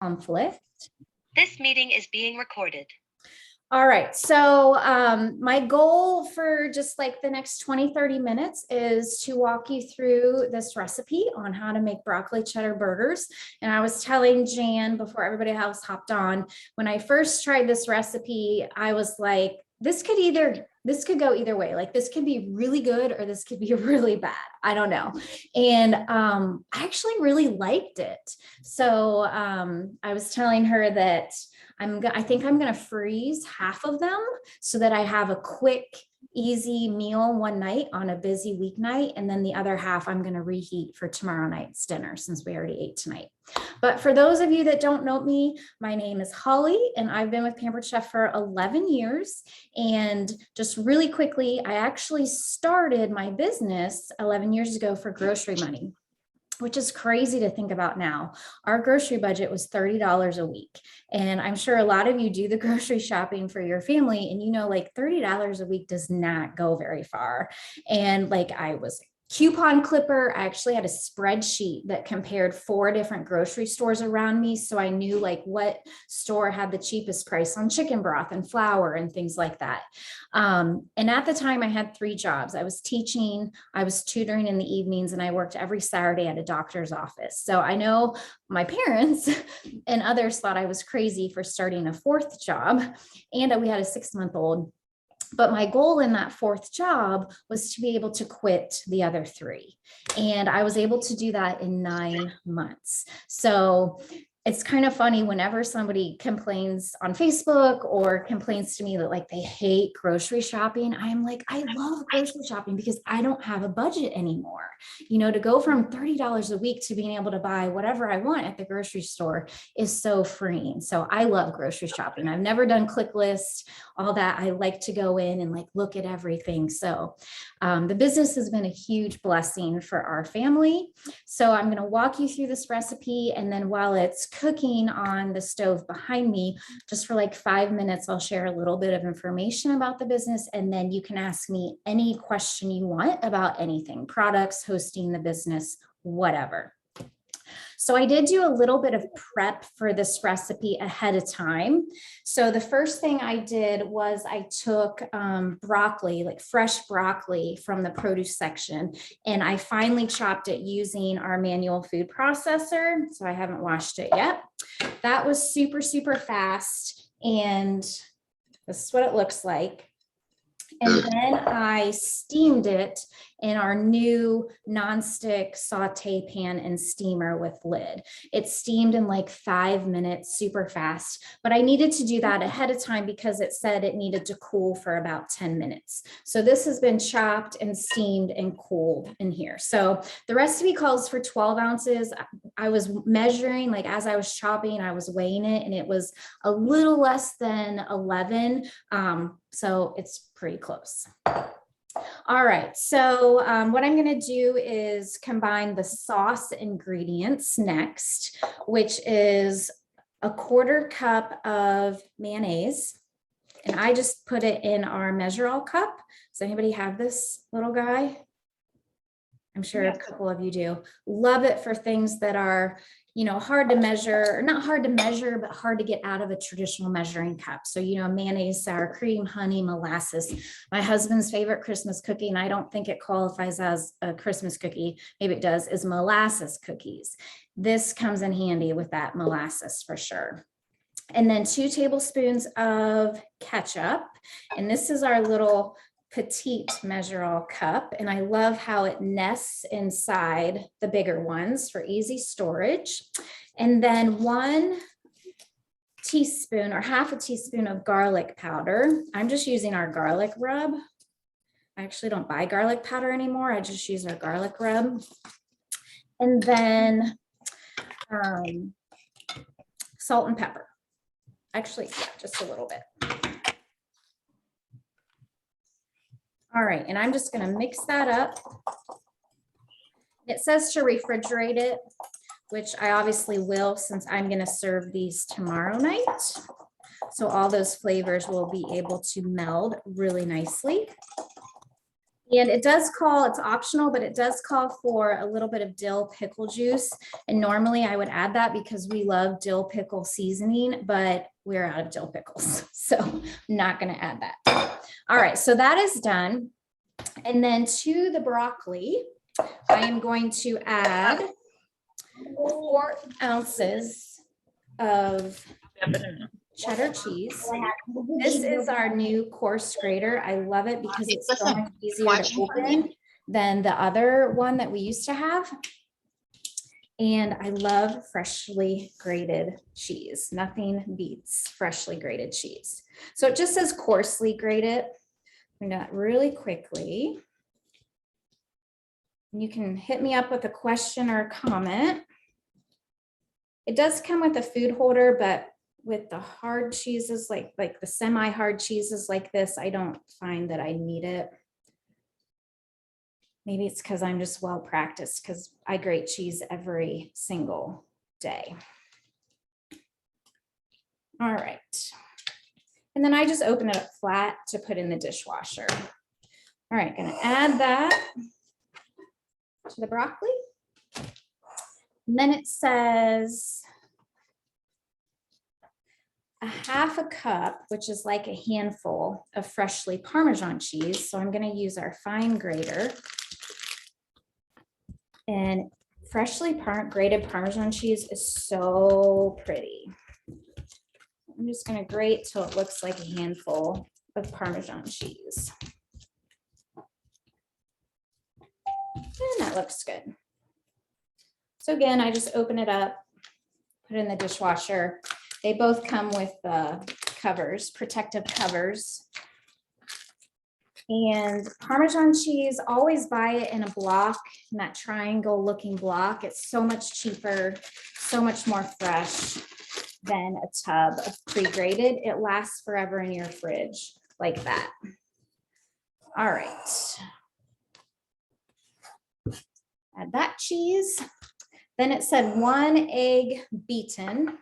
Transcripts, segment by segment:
conflict. This meeting is being recorded. All right, so my goal for just like the next 20-30 minutes is to walk you through this recipe on how to make broccoli cheddar burgers. And I was telling Jan before everybody else hopped on, when I first tried this recipe, I was like, this could go either way. Like this could be really good or this could be really bad. I don't know. And I actually really liked it. So I was telling her that I think I'm going to freeze half of them so that I have a quick, easy meal one night on a busy weeknight. And then the other half I'm going to reheat for tomorrow night's dinner since we already ate tonight. But for those of you that don't know me, my name is Holly and I've been with Pampered Chef for 11 years. And just really quickly, I actually started my business 11 years ago for grocery money, which is crazy to think about now. Our grocery budget was $30 a week. And I'm sure a lot of you do the grocery shopping for your family and you know, like $30 a week does not go very far. And like I was coupon clipper. I actually had a spreadsheet that compared 4 different grocery stores around me. So I knew like what store had the cheapest price on chicken broth and flour and things like that. And at the time I had 3 jobs. I was teaching, I was tutoring in the evenings, and I worked every Saturday at a doctor's office. So I know my parents and others thought I was crazy for starting a 4th job. And we had a 6-month-old. But my goal in that 4th job was to be able to quit the other 3. And I was able to do that in 9 months. So it's kind of funny whenever somebody complains on Facebook or complains to me that like they hate grocery shopping. I'm like, I love grocery shopping because I don't have a budget anymore. You know, to go from $30 a week to being able to buy whatever I want at the grocery store is so freeing. So I love grocery shopping. I've never done click list, all that. I like to go in and like look at everything. So the business has been a huge blessing for our family. So I'm going to walk you through this recipe, and then while it's cooking on the stove behind me, just for like 5 minutes, I'll share a little bit of information about the business, and then you can ask me any question you want about anything, products, hosting the business, whatever. So I did do a little bit of prep for this recipe ahead of time. So the first thing I did was I took broccoli, like fresh broccoli from the produce section, and I finely chopped it using our manual food processor. So I haven't washed it yet. That was super, super fast. And this is what it looks like. And then I steamed it in our new nonstick saute pan and steamer with lid. It steamed in like 5 minutes, super fast, but I needed to do that ahead of time because it said it needed to cool for about 10 minutes. So this has been chopped and steamed and cooled in here. So the recipe calls for 12 ounces. I was measuring, like as I was chopping, I was weighing it, and it was a little less than 11. So it's pretty close. All right, so what I'm going to do is combine the sauce ingredients next, which is a 1/4 cup of mayonnaise. And I just put it in our measure all cup. Does anybody have this little guy? I'm sure a couple of you do. Love it for things that are, you know, hard to measure, or not hard to measure, but hard to get out of a traditional measuring cup. So, you know, mayonnaise, sour cream, honey, molasses. My husband's favorite Christmas cookie, and I don't think it qualifies as a Christmas cookie, maybe it does, is molasses cookies. This comes in handy with that molasses for sure. And then 2 tablespoons of ketchup. And this is our little petite measure all cup, and I love how it nests inside the bigger ones for easy storage. And then 1 teaspoon or half a teaspoon of garlic powder. I'm just using our garlic rub. I actually don't buy garlic powder anymore. I just use our garlic rub. And then salt and pepper. Actually, yeah, just a little bit. All right, and I'm just going to mix that up. It says to refrigerate it, which I obviously will since I'm going to serve these tomorrow night. So all those flavors will be able to meld really nicely. And it does call, it's optional, but it does call for a little bit of dill pickle juice. And normally I would add that because we love dill pickle seasoning, but we're out of dill pickles. So I'm not going to add that. All right, so that is done. And then to the broccoli, I am going to add 4 ounces of cheddar cheese. This is our new coarse grater. I love it because it's so much easier to open than the other one that we used to have. And I love freshly grated cheese. Nothing beats freshly grated cheese. So it just says coarsely grated. I'm doing that really quickly. You can hit me up with a question or a comment. It does come with a food holder, but with the hard cheeses, like the semi-hard cheeses like this, I don't find that I need it. Maybe it's because I'm just well practiced because I grate cheese every single day. All right. And then I just open it up flat to put in the dishwasher. All right, gonna add that to the broccoli. And then it says a 1/2 cup, which is like a handful of freshly Parmesan cheese. So I'm going to use our fine grater. And freshly grated Parmesan cheese is so pretty. I'm just going to grate till it looks like a handful of Parmesan cheese. And that looks good. So again, I just open it up, put it in the dishwasher. They both come with covers, protective covers. And Parmesan cheese, always buy it in a block, in that triangle looking block. It's so much cheaper, so much more fresh than a tub of pre-grated. It lasts forever in your fridge like that. All right. Add that cheese. Then it said 1 egg beaten.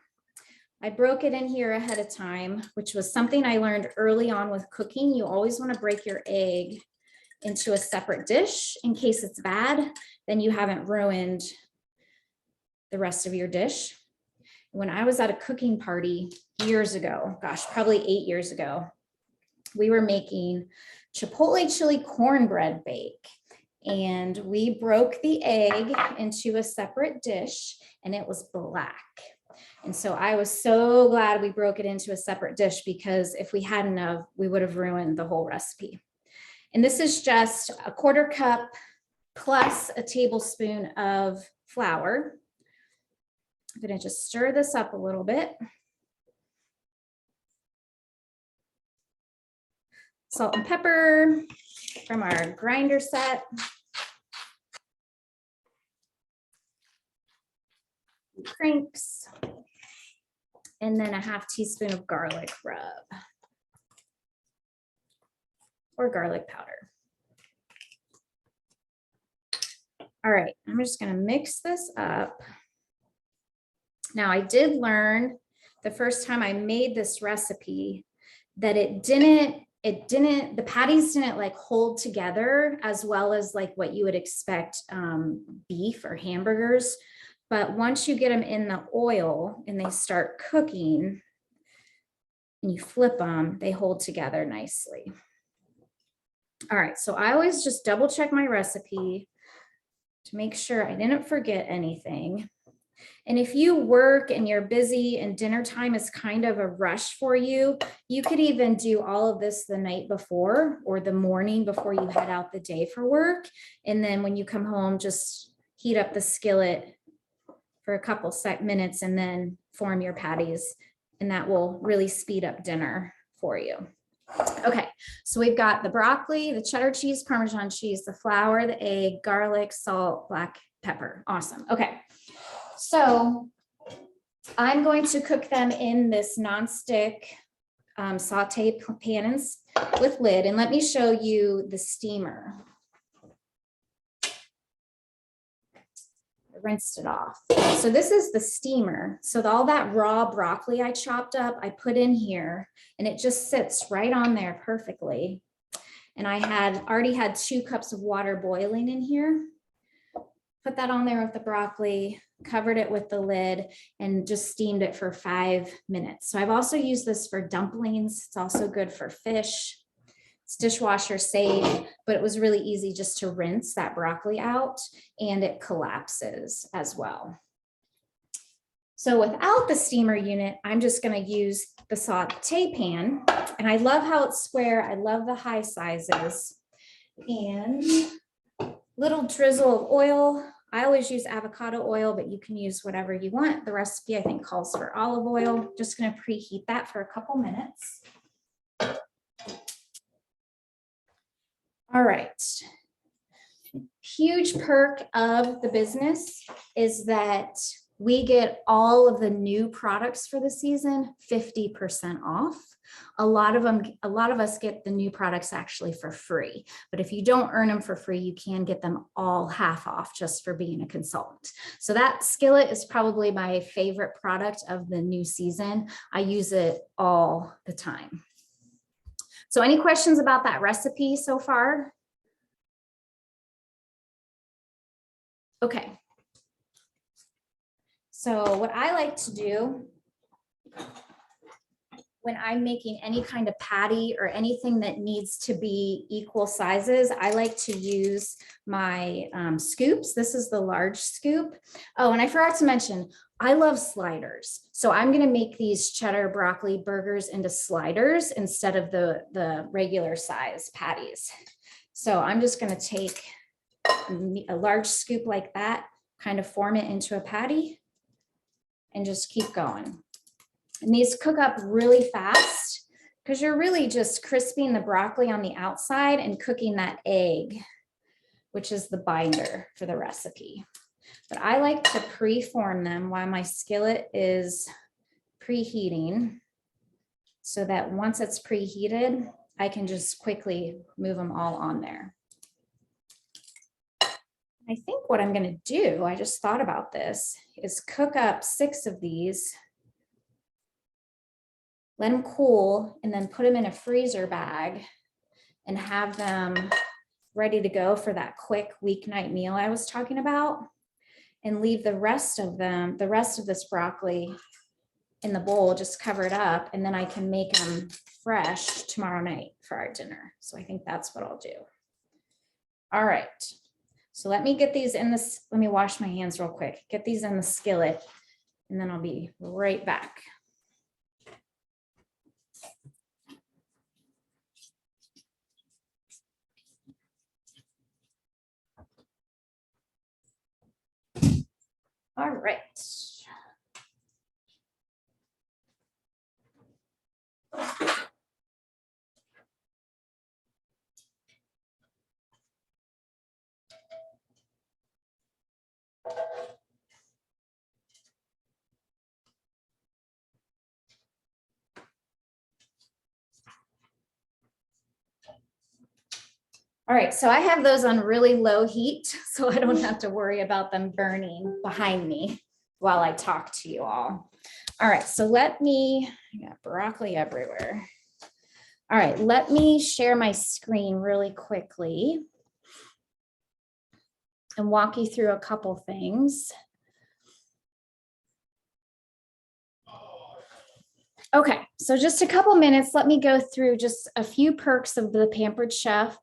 I broke it in here ahead of time, which was something I learned early on with cooking. You always want to break your egg into a separate dish in case it's bad, then you haven't ruined the rest of your dish. When I was at a cooking party years ago, gosh, probably 8 years ago, we were making chipotle chili cornbread bake. And we broke the egg into a separate dish and it was black. And so I was so glad we broke it into a separate dish because if we hadn't have, we would have ruined the whole recipe. And this is just a 1/4 cup plus a tablespoon of flour. I'm going to just stir this up a little bit. Salt and pepper from our grinder set. Cranks. And then a 1/2 teaspoon of garlic rub or garlic powder. All right, I'm just going to mix this up. Now, I did learn the first time I made this recipe that the patties didn't like hold together as well as like what you would expect beef or hamburgers. But once you get them in the oil and they start cooking and you flip them, they hold together nicely. All right, so I always just double check my recipe to make sure I didn't forget anything. And if you work and you're busy and dinner time is kind of a rush for you, you could even do all of this the night before or the morning before you head out the day for work. And then when you come home, just heat up the skillet for a couple minutes and then form your patties. And that will really speed up dinner for you. Okay, so we've got the broccoli, the cheddar cheese, Parmesan cheese, the flour, the egg, garlic, salt, black pepper. Awesome. Okay. So I'm going to cook them in this nonstick saute pan with lid. And let me show you the steamer. I rinsed it off. So this is the steamer. So all that raw broccoli I chopped up, I put in here and it just sits right on there perfectly. And I had already had 2 cups of water boiling in here. Put that on there with the broccoli, covered it with the lid, and just steamed it for 5 minutes. So I've also used this for dumplings. It's also good for fish. It's dishwasher safe, but it was really easy just to rinse that broccoli out, and it collapses as well. So without the steamer unit, I'm just going to use the saute pan, and I love how it's square. I love the high sizes, and little drizzle of oil. I always use avocado oil, but you can use whatever you want. The recipe, I think, calls for olive oil. Just going to preheat that for a couple minutes. All right. Huge perk of the business is that we get all of the new products for the season 50% off. A lot of us get the new products actually for free, but if you don't earn them for free, you can get them all half off just for being a consultant. So that skillet is probably my favorite product of the new season. I use it all the time. So any questions about that recipe so far? Okay. So what I like to do when I'm making any kind of patty or anything that needs to be equal sizes, I like to use my scoops. This is the large scoop. Oh, and I forgot to mention, I love sliders. So I'm going to make these cheddar broccoli burgers into sliders instead of the regular size patties. So I'm just going to take a large scoop like that, kind of form it into a patty, and just keep going. And these cook up really fast because you're really just crisping the broccoli on the outside and cooking that egg, which is the binder for the recipe. But I like to preform them while my skillet is preheating so that once it's preheated, I can just quickly move them all on there. I think what I'm going to do, I just thought about this, is cook up 6 of these, let them cool, and then put them in a freezer bag and have them ready to go for that quick weeknight meal I was talking about, and leave the rest of this broccoli in the bowl, just cover it up, and then I can make them fresh tomorrow night for our dinner. So I think that's what I'll do. All right. So let me get these in this, let me wash my hands real quick, get these in the skillet, and then I'll be right back. All right. All right, so I have those on really low heat, so I don't have to worry about them burning behind me while I talk to you all. All right, so I got broccoli everywhere. All right, let me share my screen really quickly and walk you through a couple things. Okay, so just a couple minutes, let me go through just a few perks of the Pampered Chef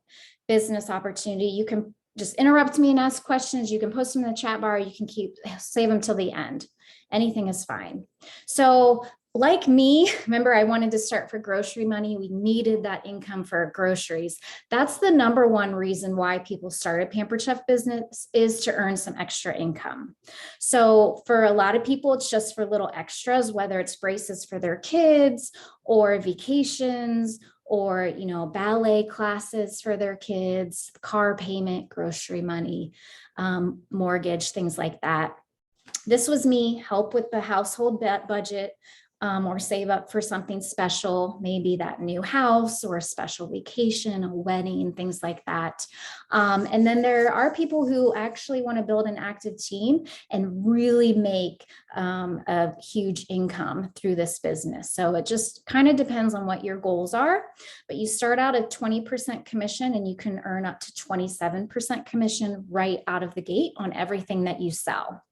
business opportunity. You can just interrupt me and ask questions. You can post them in the chat bar. You can save them till the end. Anything is fine. So like me, remember I wanted to start for grocery money. We needed that income for groceries. That's the #1 reason why people started Pampered Chef business, is to earn some extra income. So for a lot of people, it's just for little extras, whether it's braces for their kids or vacations, or, you know, ballet classes for their kids, car payment, grocery money, mortgage, things like that. This was me, help with the household budget, or save up for something special, maybe that new house or a special vacation, a wedding, things like that. And then there are people who actually want to build an active team and really make a huge income through this business. So it just kind of depends on what your goals are, but you start out at 20% commission and you can earn up to 27% commission right out of the gate on everything that you sell.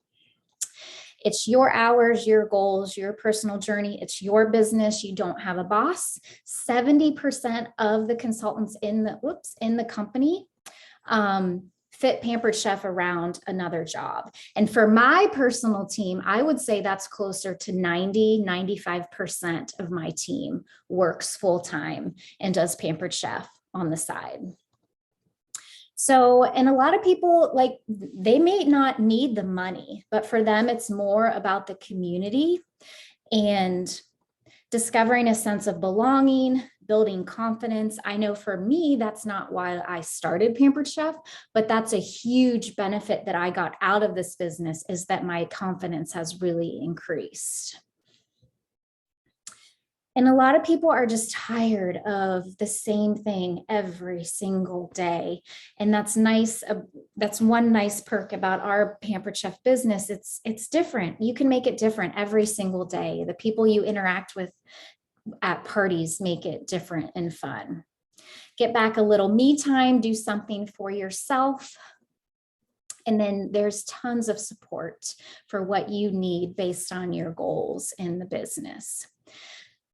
It's your hours, your goals, your personal journey. It's your business. You don't have a boss. 70% of the consultants in the company fit Pampered Chef around another job. And for my personal team, I would say that's closer to 95% of my team works full-time and does Pampered Chef on the side. So, and a lot of people, like, they may not need the money, but for them, it's more about the community and discovering a sense of belonging, building confidence. I know for me, that's not why I started Pampered Chef, but that's a huge benefit that I got out of this business, is that my confidence has really increased. And a lot of people are just tired of the same thing every single day. And that's nice. That's one nice perk about our Pampered Chef business. It's different. You can make it different every single day. The people you interact with at parties make it different and fun. Get back a little me time, do something for yourself. And then there's tons of support for what you need based on your goals in the business.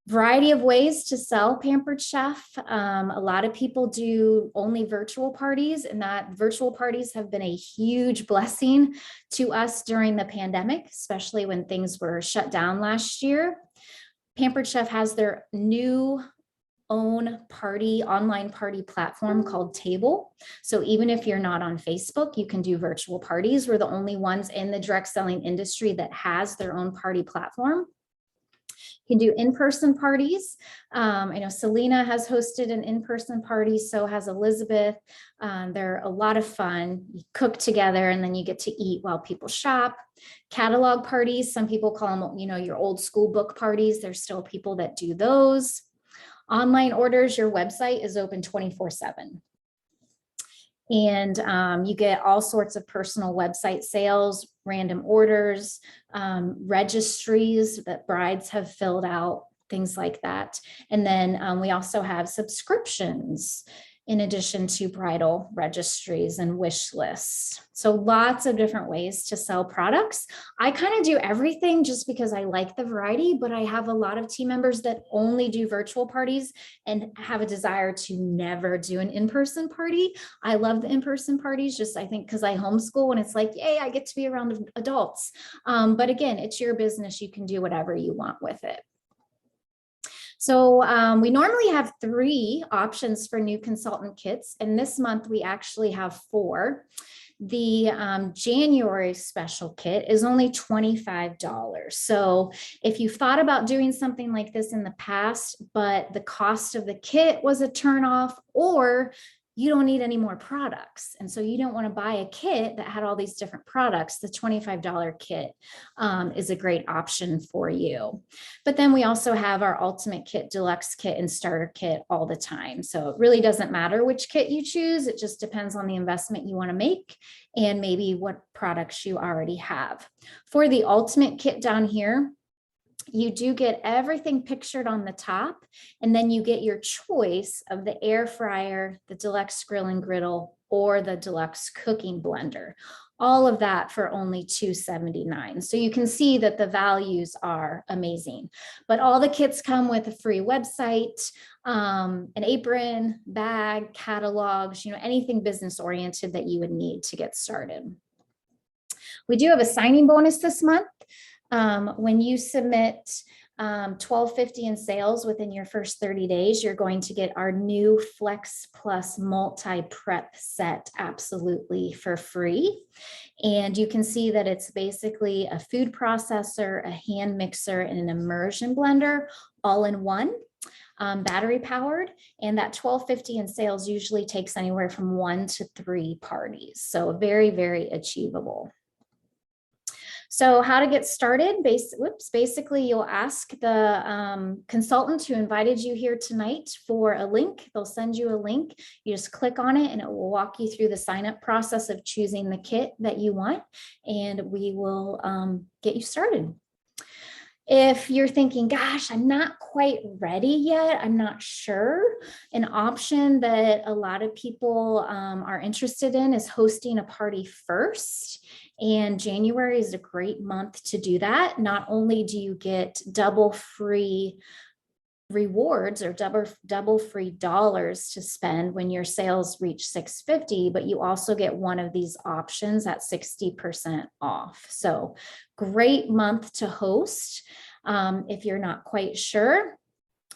Variety of ways to sell Pampered Chef. A lot of people do only virtual parties, and that virtual parties have been a huge blessing to us during the pandemic, especially when things were shut down last year. Pampered Chef has their new own online party platform called Table. So even if you're not on Facebook, you can do virtual parties. We're the only ones in the direct selling industry that has their own party platform. You can do in-person parties. I know Selena has hosted an in-person party, so has Elizabeth. They're a lot of fun. You cook together and then you get to eat while people shop. Catalog parties, some people call them, your old school book parties. There's still people that do those. Online orders, your website is open 24/7. And you get all sorts of personal website sales, random orders, registries that brides have filled out, things like that. And then we also have subscriptions in addition to bridal registries and wish lists. So lots of different ways to sell products. I kind of do everything just because I like the variety, but I have a lot of team members that only do virtual parties and have a desire to never do an in-person party. I love the in-person parties, just I think because I homeschool and it's like, yay, I get to be around adults. But again, it's your business. You can do whatever you want with it. So we normally have 3 options for new consultant kits, and this month we actually have 4. The January special kit is only $25. So if you've thought about doing something like this in the past, but the cost of the kit was a turnoff, or you don't need any more products, and so you don't want to buy a kit that had all these different products, the $25 kit is a great option for you. But then we also have our ultimate kit, deluxe kit, and starter kit all the time. So it really doesn't matter which kit you choose. It just depends on the investment you want to make and maybe what products you already have. For the ultimate kit down here, you do get everything pictured on the top, and then you get your choice of the air fryer, the deluxe grill and griddle, or the deluxe cooking blender. All of that for only $279. So you can see that the values are amazing. But all the kits come with a free website, an apron, bag, catalogs, anything business oriented that you would need to get started. We do have a signing bonus this month. When you submit $12.50 in sales within your first 30 days, you're going to get our new Flex Plus multi-prep set absolutely for free. And you can see that it's basically a food processor, a hand mixer, and an immersion blender all in one. Battery powered, and that $12.50 in sales usually takes anywhere from 1 to 3 parties. So very, very achievable. So how to get started, basically you'll ask the consultant who invited you here tonight for a link. They'll send you a link. You just click on it and it will walk you through the sign up process of choosing the kit that you want, and we will get you started. If you're thinking, gosh, I'm not quite ready yet, I'm not sure, an option that a lot of people are interested in is hosting a party first. And January is a great month to do that. Not only do you get double free rewards or double free dollars to spend when your sales reach 650, but you also get one of these options at 60% off. So great month to host. If you're not quite sure,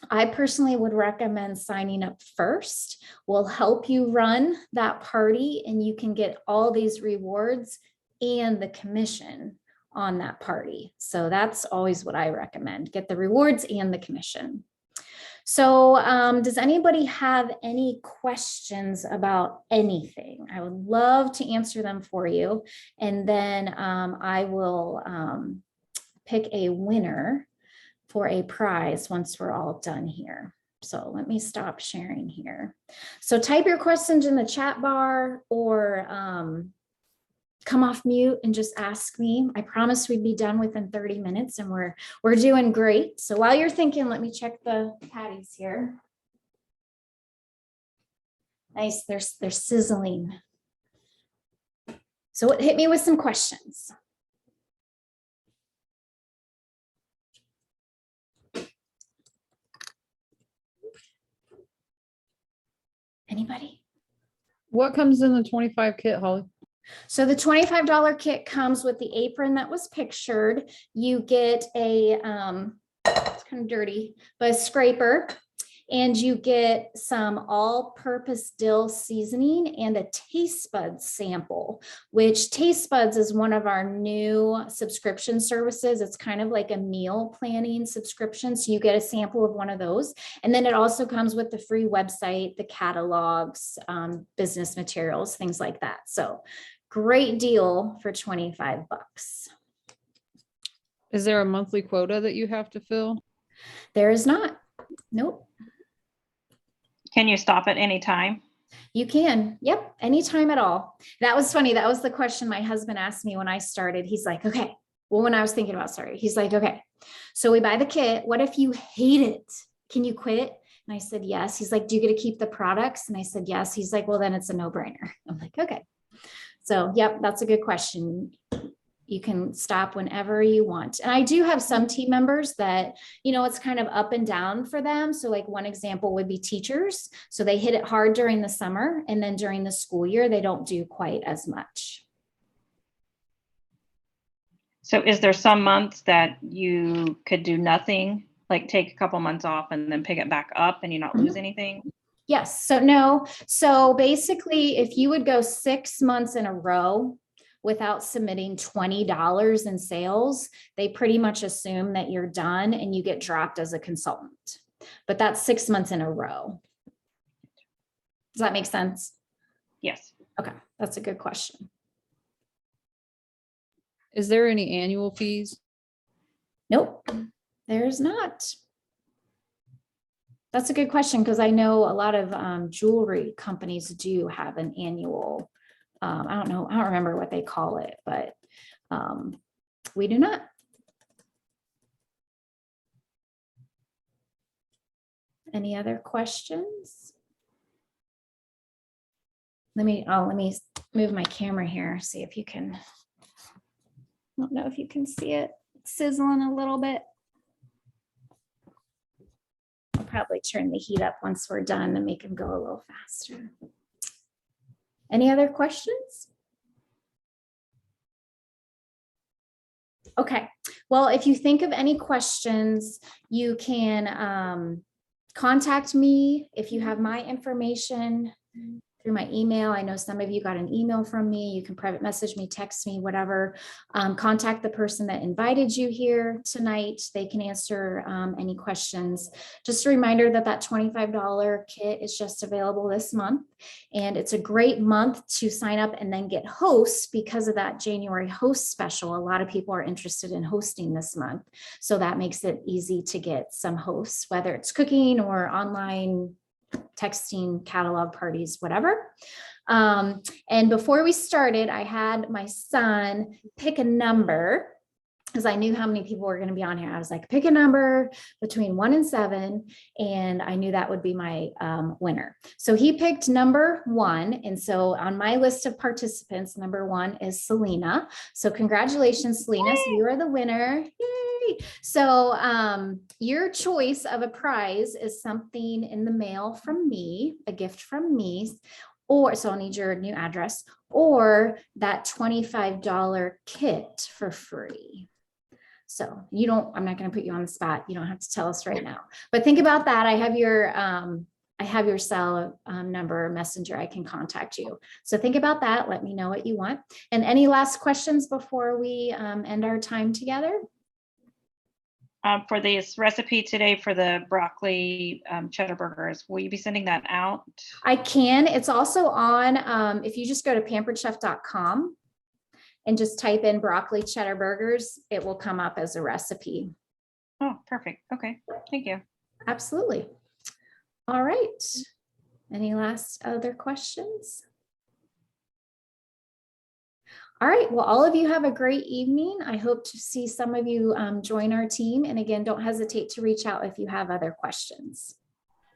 I personally would recommend signing up first. We'll help you run that party and you can get all these rewards and the commission on that party. So that's always what I recommend. Get the rewards and the commission. So does anybody have any questions about anything? I would love to answer them for you. And then I will pick a winner for a prize once we're all done here. So let me stop sharing here. So type your questions in the chat bar or come off mute and just ask me. I promise we'd be done within 30 minutes and we're doing great. So while you're thinking, let me check the patties here. Nice, they're sizzling. So hit me with some questions. Anybody? What comes in the 25 kit, Holly? So the $25 kit comes with the apron that was pictured. You get a, it's kind of dirty, but a scraper, and you get some all-purpose dill seasoning and a taste buds sample, which taste buds is one of our new subscription services. It's kind of like a meal planning subscription. So you get a sample of one of those. And then it also comes with the free website, the catalogs, business materials, things like that. So great deal for 25 bucks. Is there a monthly quota that you have to fill? There is not. Nope. Can you stop at any time? You can. Yep. Anytime at all. That was funny. That was the question my husband asked me when I started. He's like, okay. Well, when I was thinking about starting, he's like, okay, so we buy the kit. What if you hate it? Can you quit? And I said, yes. He's like, do you get to keep the products? And I said, yes. He's like, well, then it's a no-brainer. I'm like, okay. So, yep, that's a good question. You can stop whenever you want. And I do have some team members that, you know, it's kind of up and down for them. So like one example would be teachers. So they hit it hard during the summer, and then during the school year, they don't do quite as much. So is there some months that you could do nothing, like take a couple months off and then pick it back up and you not lose anything? Yes. So no. So basically, if you would go 6 months in a row without submitting $20 in sales, they pretty much assume that you're done and you get dropped as a consultant. But that's 6 months in a row. Does that make sense? Yes. Okay. That's a good question. Is there any annual fees? Nope, there's not. That's a good question, because I know a lot of jewelry companies do have an annual, I don't remember what they call it, but we do not. Any other questions? Let me move my camera here, see if you can, I don't know if you can see it. It's sizzling a little bit. I'll probably turn the heat up once we're done and make them go a little faster. Any other questions? Okay, well, if you think of any questions, you can contact me if you have my information. through my email. I know some of you got an email from me. You can private message me, text me, whatever. Contact the person that invited you here tonight. They can answer any questions. Just a reminder that that $25 kit is just available this month. And it's a great month to sign up and then get hosts because of that January host special. A lot of people are interested in hosting this month. So that makes it easy to get some hosts, whether it's cooking or online texting, catalog parties, whatever. And before we started, I had my son pick a number because I knew how many people were going to be on here. I was like, pick a number between 1 and 7. And I knew that would be my winner. So he picked number 1. And so on my list of participants, number 1 is Selena. So congratulations, Selena. So you are the winner. Yay. So your choice of a prize is something in the mail from me, a gift from me, or so I'll need your new address, or that $25 kit for free. So I'm not going to put you on the spot. You don't have to tell us right now, but think about that. I have your cell number, messenger. I can contact you. So think about that. Let me know what you want. And any last questions before we end our time together? For this recipe today for the broccoli cheddar burgers, will you be sending that out? I can. It's also on, if you just go to pamperedchef.com and just type in broccoli cheddar burgers, it will come up as a recipe. Oh, perfect. Okay. Thank you. Absolutely. All right. Any last other questions? All right. Well, all of you have a great evening. I hope to see some of you join our team. And again, don't hesitate to reach out if you have other questions.